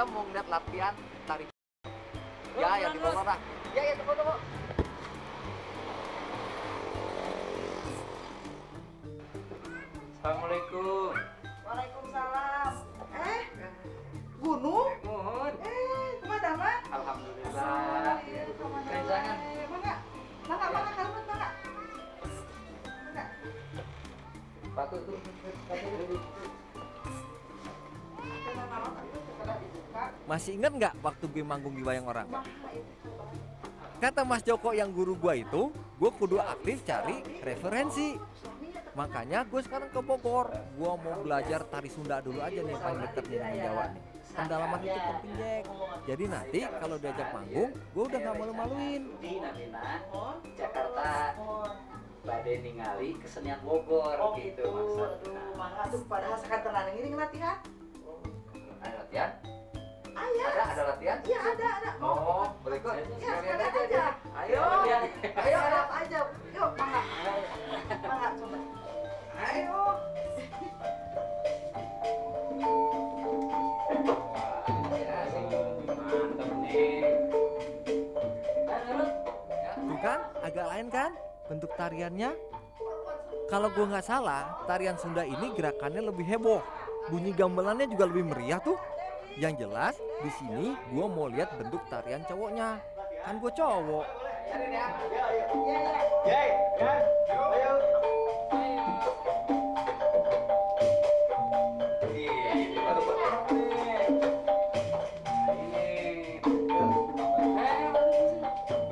kita mau ngeliat latihan tari. Ya, yang di bawah lah. Ya, tunggu. Assalamualaikum. Waalaikumsalam. Gunung? Mohon. Kemana, Mak? Alhamdulillah. Jangan. Mangga, kalmet, mangga. Patu tuh. Masih ingat nggak waktu gue manggung di Wayang Orang? Kata Mas Joko yang guru gue itu, gue kudu aktif cari referensi. Makanya gue sekarang ke Bogor. Gue mau belajar tari Sunda dulu aja nih, paling deket nih dengan Jawa nih. Pendalaman itu penting, Jack. Jadi nanti kalau diajak manggung, gue udah gak malu-maluin. Di Jakarta. Badai ningali kesenian Bogor gitu maksudnya. Mangga tuh padahal sekarang ini latihan. Ada latihan? Ayah. Ada latihan? Iya, ada. Oh, boleh kok. Ya, sekalian aja. Ayo, Ayo, aja. Yuk, mangga. Mangga, coba. Ayo. Mantap nih. Tuh kan, agak lain kan bentuk tariannya? Kalau gue nggak salah, tarian Sunda ini gerakannya lebih heboh. Bunyi gamelannya juga lebih meriah tuh. Yang jelas, di sini gue mau lihat bentuk tarian cowoknya. Kan gue cowok.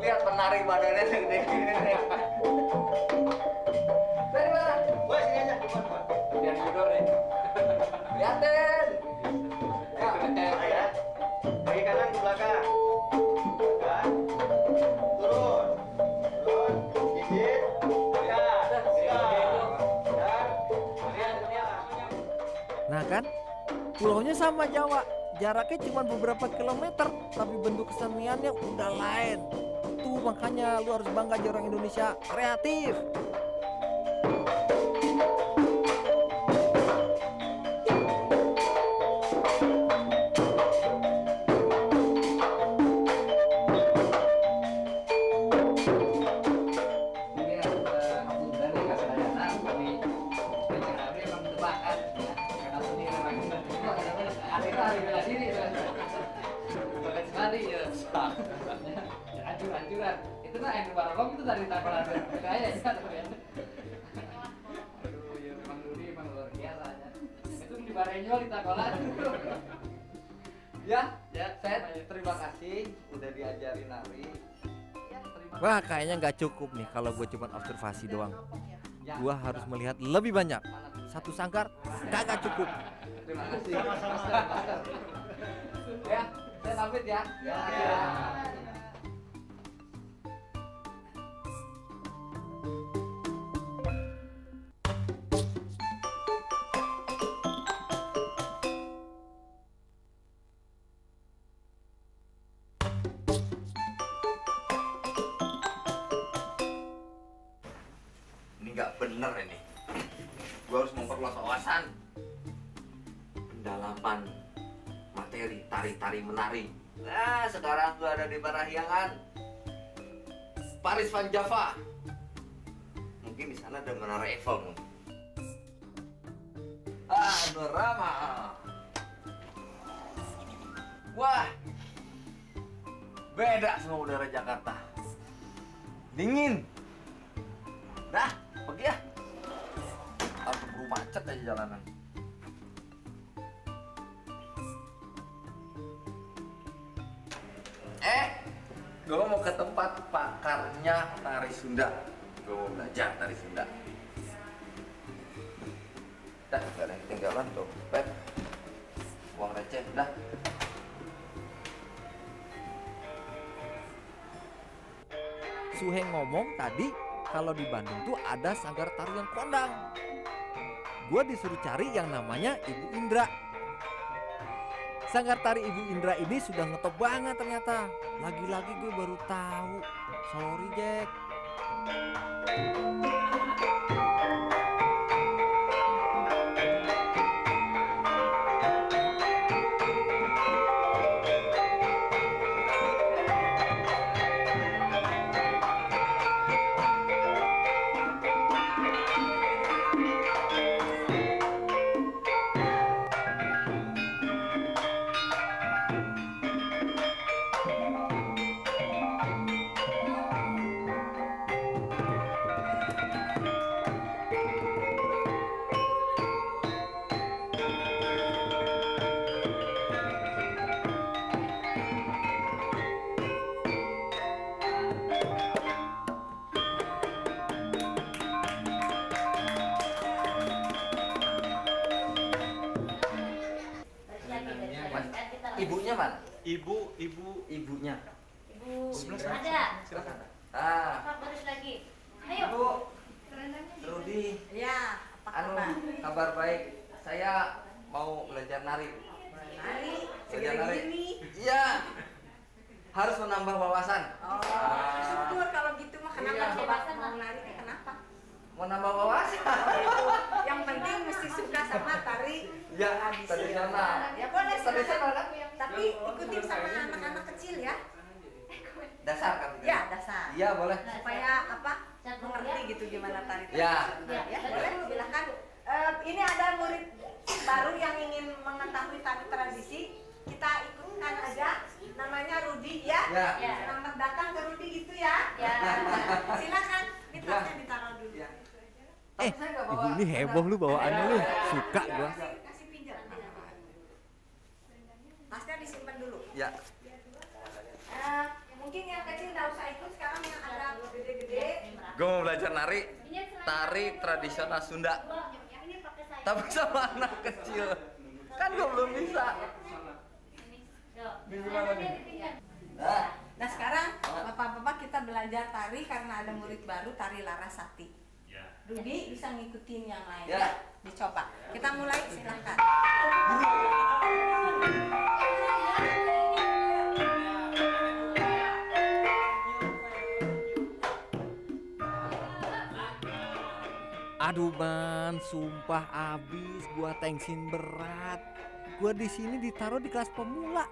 Lihat penari badannya segede gini nih. Dari mana? Wah, sini aja. Biar judul nih. Lihatin. Ya. Kaki kanan ke belakang. Belakang. Turun. Gigit. Nah kan, pulaunya sama Jawa. Jaraknya cuma beberapa kilometer, tapi bentuk keseniannya udah lain. Tuh makanya lu harus bangga jadi orang Indonesia kreatif. Hancur-hancuran. Itu mah Andrew Barolong itu dari takolan kayak aja tuh ya. Aduh, ya memang Rudi emang luar biasa aja. Itu di Barenjol di takolan. Ya, saya terima kasih udah diajarin nari. Wah, kayaknya nggak cukup nih kalau gue cuma observasi doang. Gue harus melihat lebih banyak. Satu sangkar kagak cukup. Terima kasih. Master. Ya, saya pamit ya. Ya. Nggak bener ini. Gue harus memperluas wawasan. Pendalaman materi tari-tari menari. Nah, sekarang gue ada di Parahyangan, Paris Van Java. Mungkin di sana ada Menara Eiffel. Panorama. Wah, beda sama udara Jakarta. Dingin. Dah, pergi ya. Atau keburu macet aja jalanan. Gue mau ke tempat pakarnya tari Sunda. Gue mau belajar tari Sunda. Dah, gak ada yang ketinggalan tuh. Uang receh, dah. Suheng ngomong tadi kalau di Bandung tuh ada sanggar tarian kondang. Gue disuruh cari yang namanya Ibu Indra. Sanggar tari Ibu Indra ini sudah ngetop banget ternyata. Lagi-lagi gue baru tahu. Sorry, Jack. Ibunya. Ibu. Sebelah Ada. Silakan. Ah, Pak baris lagi. Ayo. Ibu. Rudi. Ya, apa Anu, kabar? kabar baik. Saya mau belajar nari. Nari, Belajar nari. segini. Iya. Harus menambah wawasan. Oh, syukur kalau gitu mah. Kenapa Iya. coba mau nari? Kenapa? Mau nambah wawasan. Yang penting mesti suka sama tari Ya, tradisional. Ya boleh, Tradisional kan? tapi ikutin sama anak-anak kecil ya. Dasar kan? Ya, dasar. Iya, boleh. Supaya apa? Mengerti gitu gimana tari. Ya. Ya, boleh, silakan. Ini ada murid baru yang ingin mengetahui tari tradisi. Kita ikutkan aja. Namanya Rudi ya. Ya. Selamat datang ke Rudi gitu ya. Ya. Silakan. Ini tasnya ditaruh dulu. Ya. Ibu ini heboh lu bawaannya lu. Suka gua. Kasih pinjam. Tasnya disimpan dulu. Ya. Mungkin yang kecil nggak usah ikut, sekarang yang ada gede-gede. Gue mau belajar nari tari tradisional Sunda. Tapi sama anak kecil. Kan gue belum bisa. Gimana nih? Nah sekarang bapak-bapak kita belajar tari karena ada murid baru, tari Larasati. Rudi bisa ngikutin yang lain Ya. ya. Dicoba. Kita mulai, silakan. Aduh man, sumpah abis gua tensin berat. Gua di sini ditaruh di kelas pemula,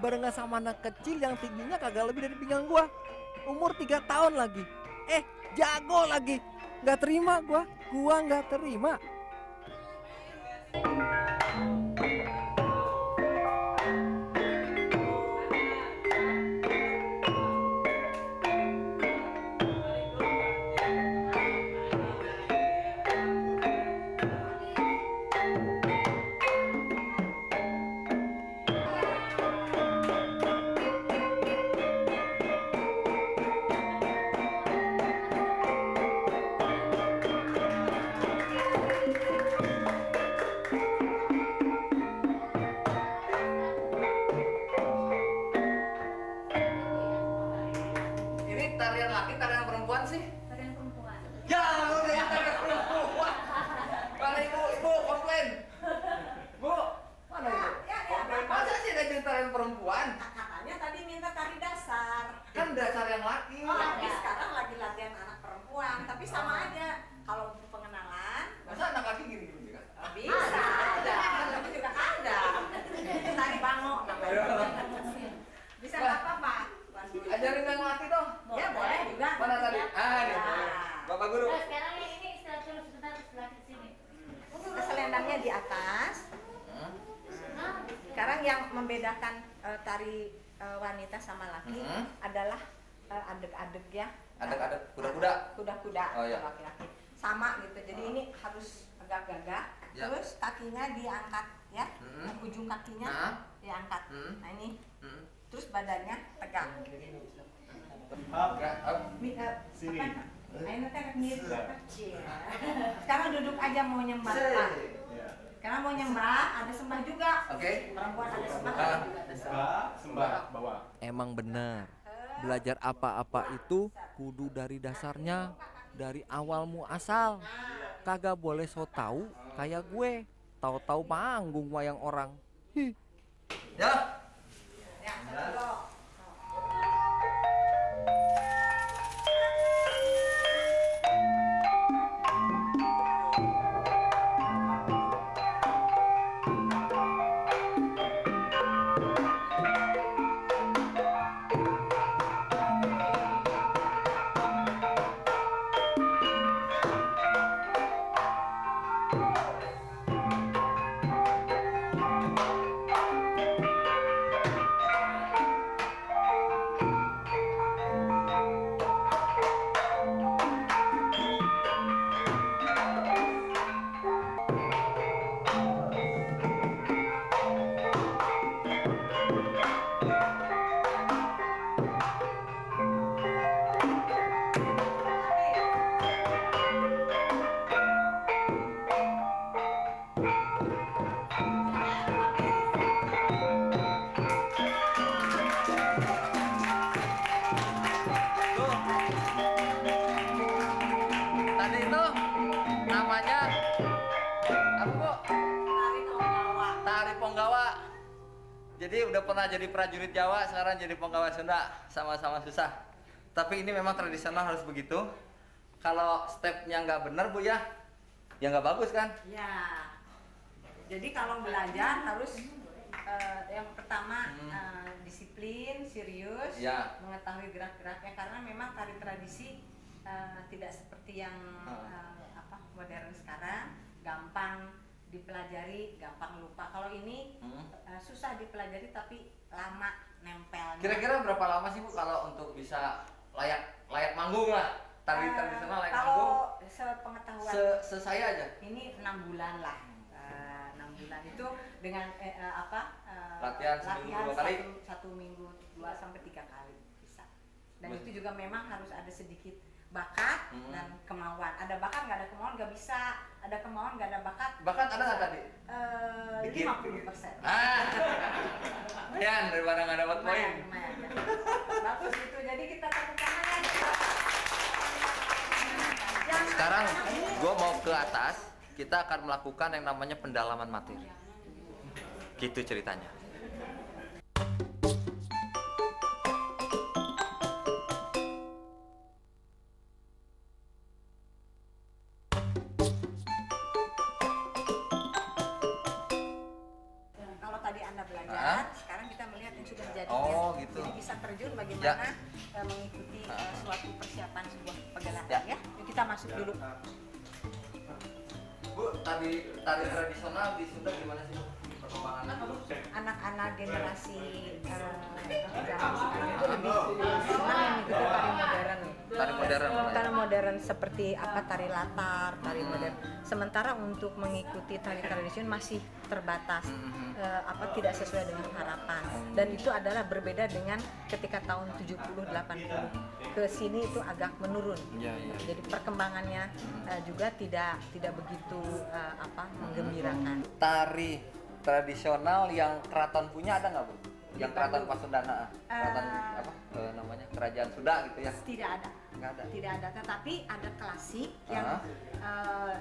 barengan sama anak kecil yang tingginya kagak lebih dari pinggang gua. Umur 3 tahun lagi. Jago lagi. Nggak terima gua nggak terima. Ini tarian laki, tarian perempuan sih? Tarian perempuan. Ya, lu deh tarian perempuan. Mana ibu komplain. Bu, mana ibu? Komplain. Masa sih ada jadi tarian perempuan? Katanya tadi minta tari dasar. Kan dasar yang laki. Tapi sekarang lagi latihan anak perempuan, tapi sama aja. Kalau untuk pengenalan Masa anak laki gini juga? bisa ada, tapi juga ada. Tari bango namanya. Bisa nggak apa-apa. Bantu. Ajarin yang laki dong. Ya boleh juga. Mana tadi? Ah, ini. Bapak guru. Nah, sekarang yang ini istilah dulu sebentar sebelah ke sini. Selendangnya di atas. Nah, Sekarang yang membedakan tari wanita sama laki adalah adeg-adeg ya. Adek-adek kuda-kuda. Kuda-kuda Oh, iya. laki-laki. Sama gitu. Jadi ini harus agak gagah. Ya. Terus kakinya diangkat ya. Ujung kakinya Nah. diangkat. Nah ini. Hmm. Terus badannya tegak. Enggak, Sini. Ayo nanti mirip kecil. Sekarang duduk aja mau nyembah. Pak. Karena mau nyembah, ada sembah juga. Oke. Perempuan ada sembah. Sembah bawah. Emang bener. Belajar apa-apa itu kudu dari dasarnya, dari awal muasal. Kagak boleh so tau kayak gue. Tahu-tahu manggung wayang orang. Ya. Ya, satu. pernah jadi prajurit Jawa, sekarang jadi penggawa Sunda, sama-sama susah. Tapi ini memang tradisional harus begitu. Kalau stepnya nggak benar Bu ya nggak bagus kan? Ya. Jadi kalau belajar harus yang pertama disiplin, serius, Ya. mengetahui gerak-geraknya karena memang tari tradisi tidak seperti yang modern sekarang, gampang dipelajari, gampang lupa. Kalau ini susah dipelajari tapi lama nempelnya. Kira-kira berapa lama sih Bu kalau untuk bisa layak manggung lah? Tari tradisional layak manggung? Kalau sepengetahuan Saya aja. ini 6 bulan lah. 6 bulan itu dengan Latihan seminggu 2 kali? satu minggu 2 sampai 3 kali bisa. Dan itu juga memang harus ada sedikit bakat dan kemauan. Ada bakat nggak ada kemauan nggak bisa. Ada kemauan nggak ada bakat. Bakat ada nggak tadi? 50%. Lumayan daripada nggak dapat poin. Lumayan. Bagus itu. Jadi kita tepuk tangan ya. Sekarang gue mau ke atas, kita akan melakukan yang namanya pendalaman materi. Gitu ceritanya. Kalau tadi Anda belajar, sekarang kita melihat yang sudah jadi. Oh, gitu. Jadi bisa terjun bagaimana mengikuti suatu persiapan sebuah pegelaran ya. Yuk kita masuk dulu. Bu, tari tradisional di Sunda gimana sih Bu? Perkembangannya? Anak-anak generasi zaman sekarang itu lebih senang mengikuti tari modern. Tari modern seperti tari latar, tari modern. Sementara untuk mengikuti tari tradisional masih terbatas, tidak sesuai dengan harapan. Dan itu adalah berbeda dengan ketika tahun 70-80 ke sini itu agak menurun. Jadi perkembangannya juga tidak begitu menggembirakan. Tari tradisional yang keraton punya ada nggak Bu? Yang keraton Pasundana, keraton namanya kerajaan Sunda gitu ya? Tidak ada. Nggak ada. Tidak ada, tetapi ada klasik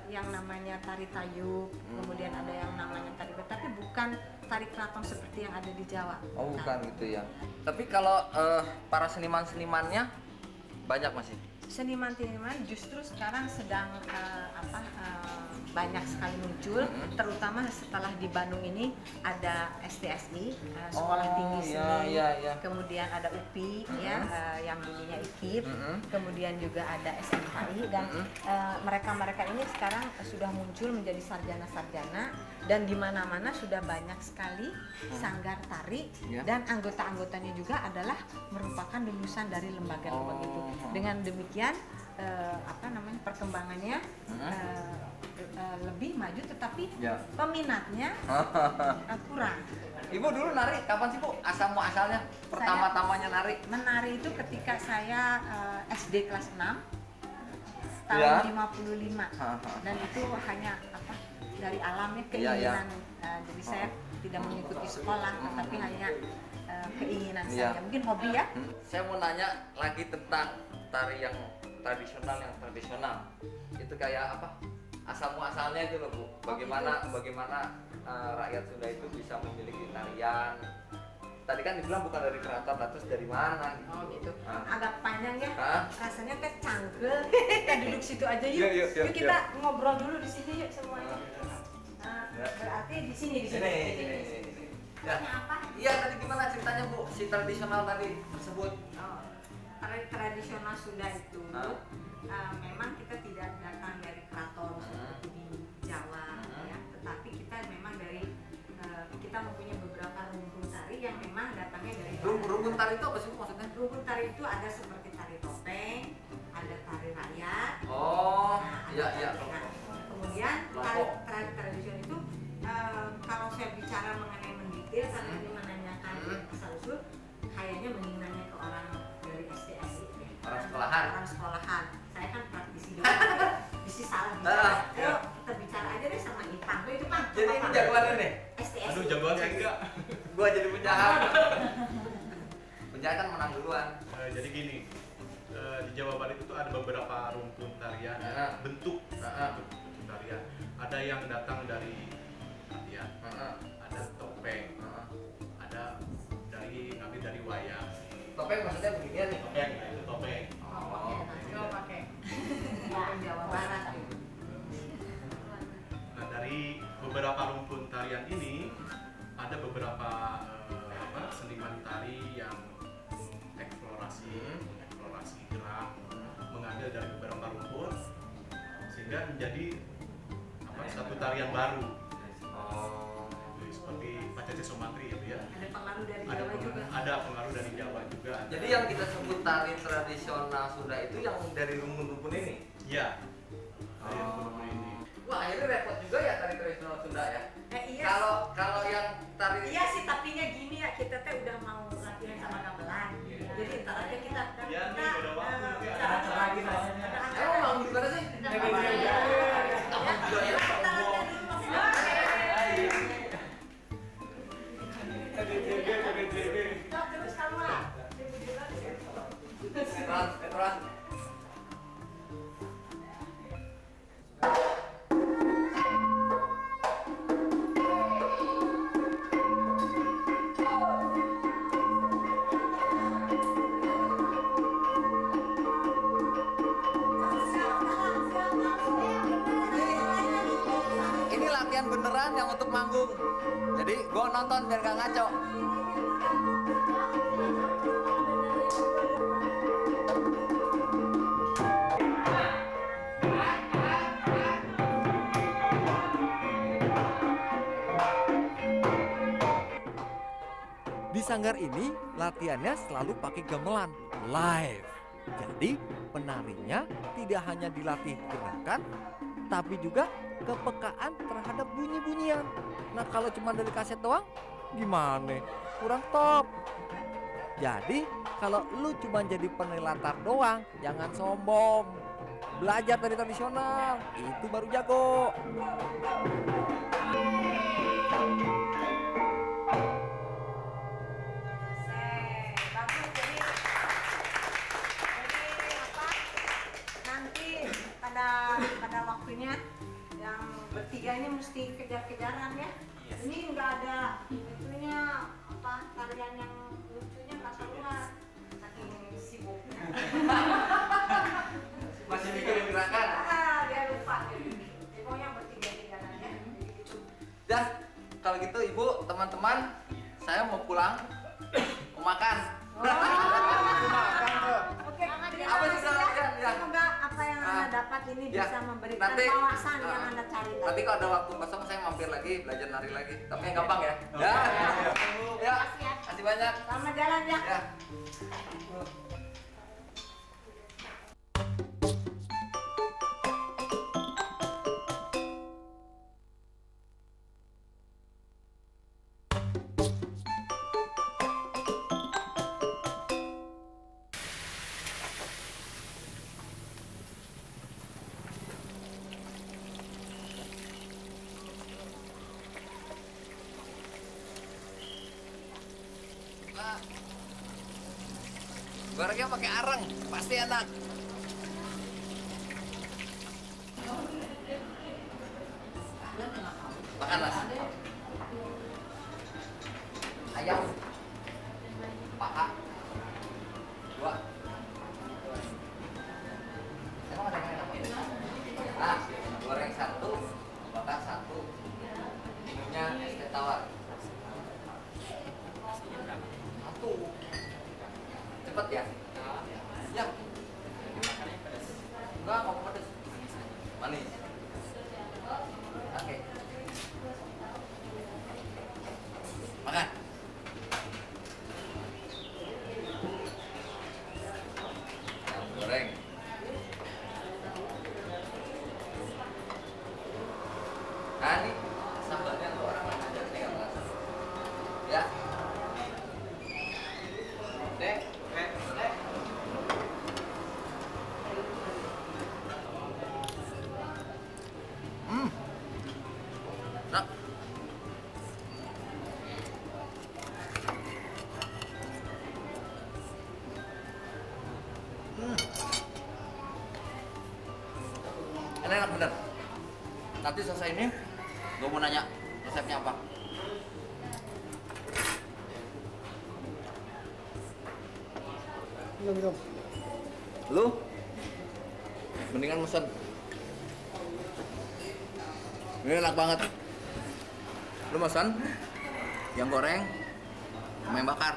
yang namanya tari tayub, kemudian ada yang namanya tari, tapi bukan tari keraton seperti yang ada di Jawa. Oh bukan gitu ya. Tapi kalau para seniman-senimannya banyak masih? Seniman-seniman justru sekarang sedang banyak sekali muncul, terutama setelah di Bandung ini ada STSI, Sekolah Tinggi Seni, kemudian ada UPI yang dulunya IKIP, kemudian juga ada SMKI dan mereka-mereka ini sekarang sudah muncul menjadi sarjana-sarjana dan di mana-mana sudah banyak sekali sanggar tari dan anggota-anggotanya juga adalah merupakan lulusan dari lembaga-lembaga itu. Dengan demikian perkembangannya lebih maju, tetapi peminatnya kurang. Ibu dulu nari kapan sih Bu? Asal muasalnya pertama-tamanya nari? Menari itu ketika saya SD kelas 6 tahun 55 dan itu hanya dari alamnya keinginan. Jadi saya tidak mengikuti sekolah, tetapi hanya keinginan saya. Mungkin hobi ya. Saya mau nanya lagi tentang tari yang tradisional itu kayak apa? Asal muasalnya itu loh Bu. Bagaimana rakyat Sunda itu bisa memiliki tarian? Tadi kan dibilang bukan dari keraton, terus dari mana gitu? Oh gitu. Agak panjang ya. Rasanya kayak cangkel. Kita duduk situ aja yuk. Yuk kita ngobrol dulu di sini yuk semuanya. Berarti di sini. Ya. Apa? Iya, tadi gimana ceritanya Bu? Si tradisional tadi tersebut. Tari tradisional Sunda itu memang kita tidak datang dari keraton seperti di Jawa ya, tetapi kita memang dari kita mempunyai beberapa rumpun tari yang memang datangnya dari rumpun tari itu apa sih Bu maksudnya? Rumpun tari itu ada seperti tari topeng, ada tari rakyat. Kemudian tari tradisional itu kalau saya bicara mengenai mendetail karena ini menanyakan asal usul, kayaknya mending nanya ke orang dari STSI. Orang sekolahan. Saya kan praktisi juga. Bisa salah bicara. Ayo kita bicara aja deh sama Ipang. Itu Pang. Jadi ini jagoannya nih. STSI. Aduh, jagoan saya enggak. Gua jadi penjahat. Penjahat kan menang duluan. Jadi gini, di Jawa Barat itu ada beberapa rumpun tarian, bentuk tarian. Ada yang datang dari tarian, ada topeng, ada Topeng maksudnya beginian nih. Topeng, itu topeng. Oh. Coba pakai. Topeng Jawa Barat. Nah, dari beberapa rumpun tarian ini ada beberapa seniman tari yang eksplorasi gerak, mengambil dari beberapa rumpun sehingga menjadi satu tarian baru. Jadi, seperti Pacece Sumantri itu ya. Ada pengaruh dari Jawa juga. Ada pengaruh dari Jawa juga. Jadi yang kita sebut tari tradisional Sunda itu yang dari rumpun-rumpun ini? Iya. Dari rumpun ini. Wah, akhirnya repot juga ya tari tradisional Sunda ya. Iya. Kalau yang tari Iya sih, tapinya gini ya, kita teh udah mau latihan sama gamelan. Jadi ntar aja kita Iya nih, udah waktu nih. lagi emang mau gimana sih? Terus kamu lah. Ran. Ini latihan beneran yang untuk manggung. Jadi gue nonton biar gak ngaco. Di sanggar ini latihannya selalu pakai gamelan live. Jadi penarinya tidak hanya dilatih gerakan, tapi juga kepekaan terhadap bunyi-bunyian. Nah kalau cuma dari kaset doang, gimana? Kurang top. Jadi kalau lu cuma jadi penari latar doang, jangan sombong. Belajar dari tradisional, itu baru jago. Bagus, jadi apa? Nanti pada waktunya yang bertiga ini mesti kejar-kejaran ya. Ini nggak ada itunya apa tarian yang lucunya nggak keluar saking sibuknya. Masih mikirin gerakan. Dia lupa. Pokoknya bertiga-tigaan aja. Dan kalau gitu ibu, teman-teman, saya mau pulang, mau makan. Oke, Apa sih salah ya? semoga apa yang Anda dapat ini Ya, bisa memberikan nanti, wawasan yang Anda cari tadi. Nanti kalau ada waktu kosong saya mampir lagi, belajar nari lagi. Tapi yang gampang ya. Ya. Ya. Kasih banyak. Selamat jalan ya. Ya. Gorengnya pakai areng, pasti enak. Makan mas. Ayam, paha, 2. Emang ada yang enak? Ah, goreng 1, bakar 1. Minumnya es teh tawar. 1. Cepet ya? Ya. Enggak mau pedes. Manis. Oke. Makan. Ayam goreng. Nah ini sambalnya tuh orang aja tinggal masak. Ya. Dek. Nah. Enak bener. Nanti selesai ini, gue mau nanya resepnya apa. Belum. Lu? Mendingan mesen. Ini enak banget. Lu mesen yang goreng sama yang bakar.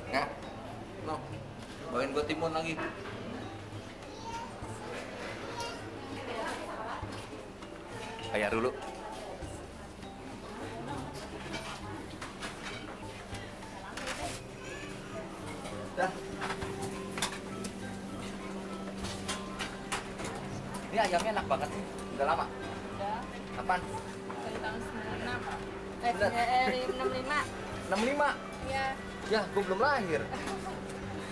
Ya. No. Bawain gua timun lagi. Bayar dulu. Dah. Ini ayamnya enak banget nih. Udah lama? Udah. Kapan? Dari tahun 96. Udah. 65. 65? Iya. Ya, gue belum lahir.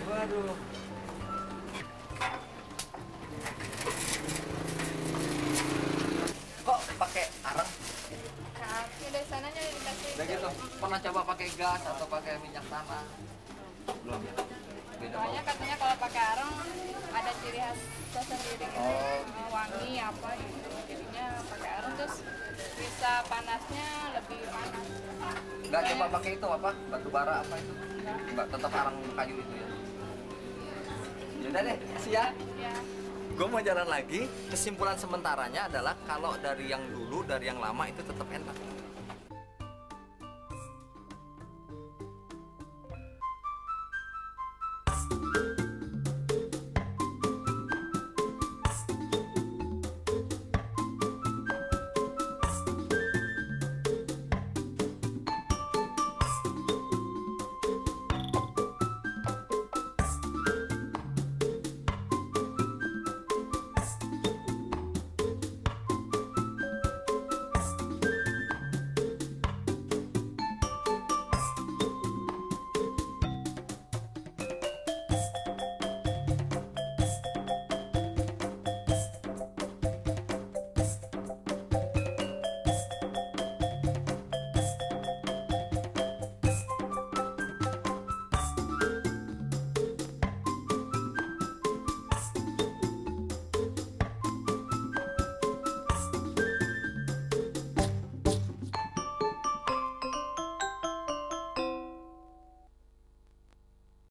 Waduh. Kok pakai arang? Kaki dari sananya dikasih. Udah gitu. Pernah coba pakai gas atau pakai minyak tanah? Belum ya? Beda Soalnya katanya kalau pakai arang ada ciri khas tersendiri gitu. Oh. Wangi apa gitu. Jadinya pakai arang terus bisa panasnya lebih panas. Nggak coba pakai itu apa? Batu bara apa itu? Nggak, tetap arang kayu itu ya? Yaudah deh, kasih ya. Ya. Gue mau jalan lagi. Kesimpulan sementaranya adalah kalau dari yang dulu, dari yang lama itu tetap enak.